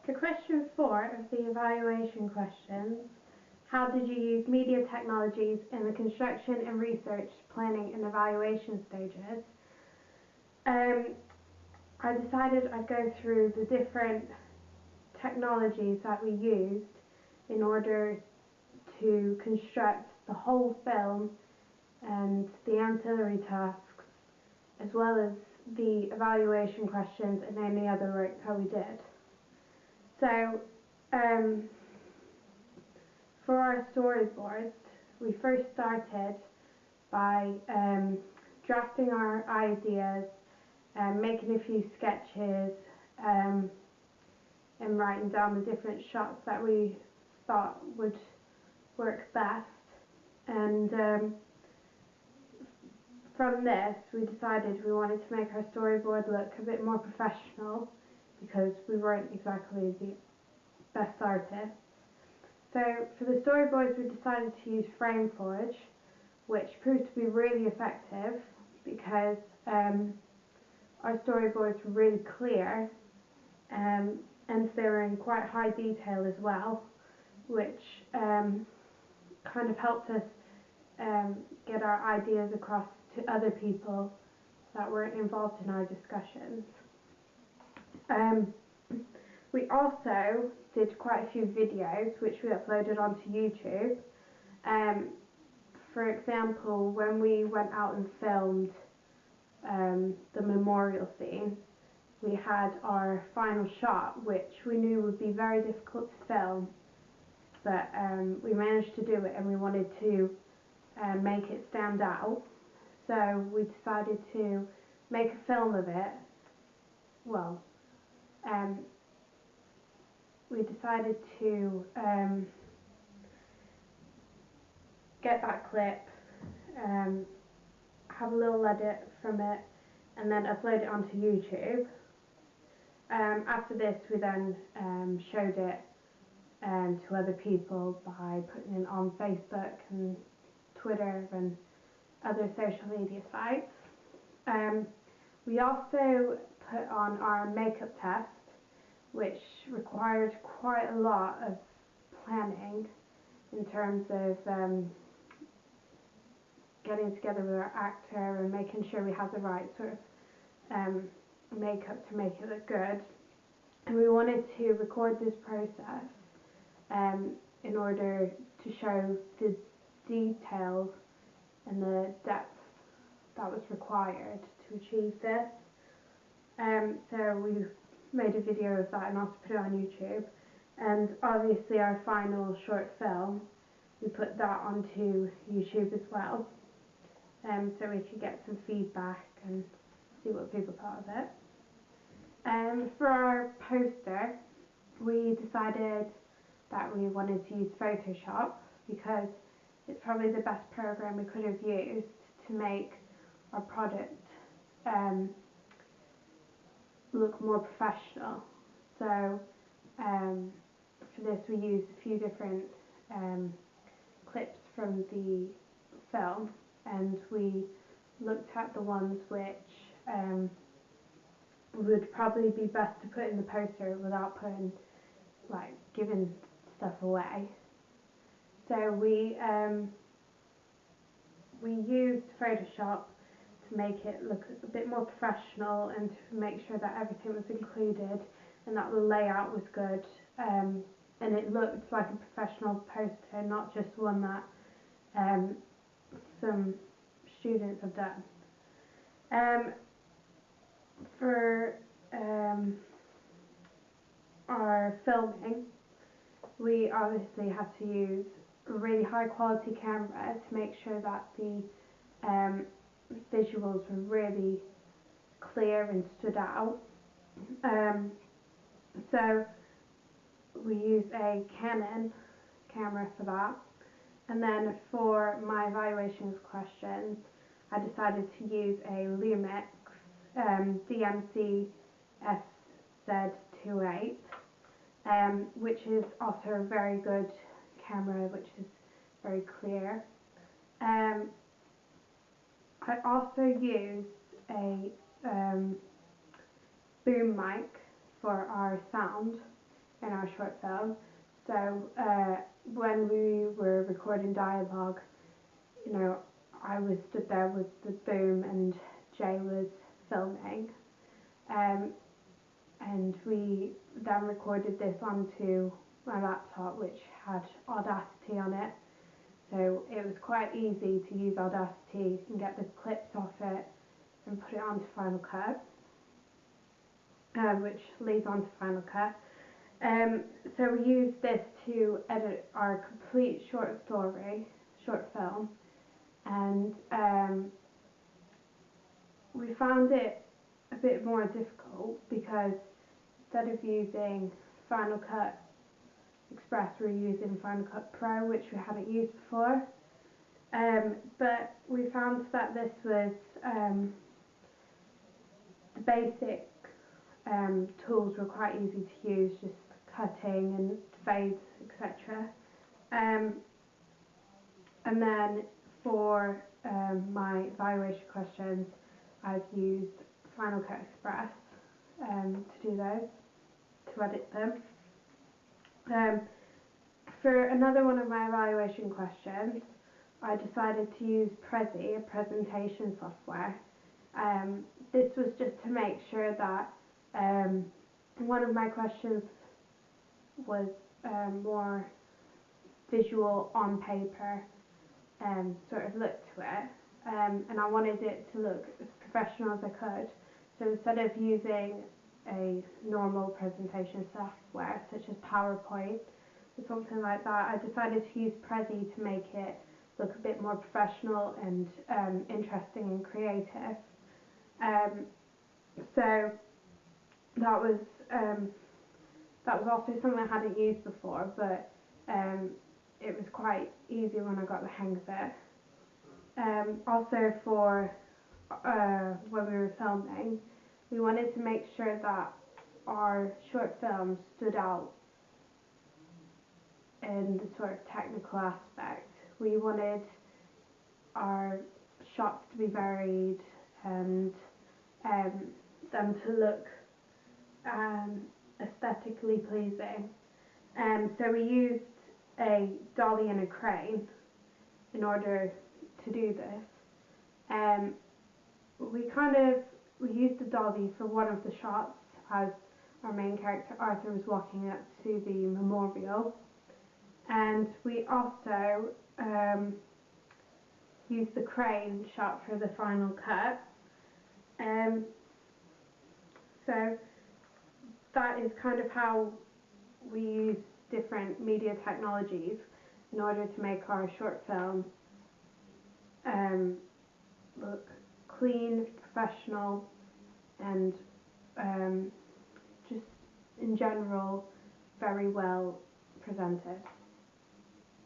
For question 4 of the evaluation questions, how did you use media technologies in the construction and research, planning and evaluation stages? I decided I'd go through the different technologies that we used in order to construct the whole film and the ancillary tasks, as well as the evaluation questions and any other work that we did. So, for our storyboards, we first started by drafting our ideas, making a few sketches, and writing down the different shots that we thought would work best. And from this, we decided we wanted to make our storyboard look a bit more professional because we weren't exactly the best artists. So for the storyboards, we decided to use FrameForge, which proved to be really effective because our storyboards were really clear, and they were in quite high detail as well, which kind of helped us get our ideas across to other people that were involved in our discussions. We also did quite a few videos which we uploaded onto YouTube. For example, when we went out and filmed the memorial scene, we had our final shot, which we knew would be very difficult to film, but we managed to do it, and we wanted to make it stand out. So we decided to make a film of it. Well, we decided to get that clip, have a little edit from it, and then upload it onto YouTube. After this, we then showed it to other people by putting it on Facebook and Twitter and other social media sites. We also put on our makeup test, which required quite a lot of planning in terms of getting together with our actor and making sure we had the right sort of makeup to make it look good. And we wanted to record this process in order to show the detail and the depth that was required to achieve this. So we made a video of that and also put it on YouTube. And obviously our final short film, we put that onto YouTube as well, so we could get some feedback and see what people thought of it. For our poster, we decided that we wanted to use Photoshop because it's probably the best program we could have used to make our product look more professional. So for this, we used a few different clips from the film, and we looked at the ones which would probably be best to put in the poster without giving stuff away. So we used Photoshop to make it look a bit more professional and to make sure that everything was included and that the layout was good, and it looked like a professional poster, not just one that some students have done. For our filming, we obviously had to use a really high quality camera to make sure that the visuals were really clear and stood out. So we used a Canon camera for that. And then for my evaluations questions, I decided to use a Lumix DMC SZ28, which is also a very good camera, which is very clear. I also used a boom mic for our sound, in our short film. So when we were recording dialogue, you know, I was stood there with the boom and Jay was filming. Um, and we then recorded this onto my laptop, which had Audacity on it. So it was quite easy to use Audacity and get the clips off it and put it onto Final Cut, which leads onto Final Cut. So we used this to edit our complete short film, and we found it a bit more difficult because instead of using Final Cut Express, we're using Final Cut Pro, which we hadn't used before. But we found that this was the basic tools were quite easy to use, just cutting and fades, etc. And then for my evaluation questions, I've used Final Cut Express to do those, to edit them. For another one of my evaluation questions, I decided to use Prezi, a presentation software. This was just to make sure that one of my questions was more visual on paper, sort of look to it, and I wanted it to look as professional as I could. So instead of using a normal presentation software such as PowerPoint or something like that, I decided to use Prezi to make it look a bit more professional and interesting and creative. So that was also something I hadn't used before, but it was quite easy when I got the hang of it. Also for when we were filming, we wanted to make sure that our short film stood out in the sort of technical aspect. We wanted our shots to be varied and them to look aesthetically pleasing. So we used a dolly and a crane in order to do this. We used the dolly for one of the shots as our main character Arthur was walking up to the memorial, and we also used the crane shot for the final cut. So that is kind of how we use different media technologies in order to make our short film look clean, professional, and just in general very well presented.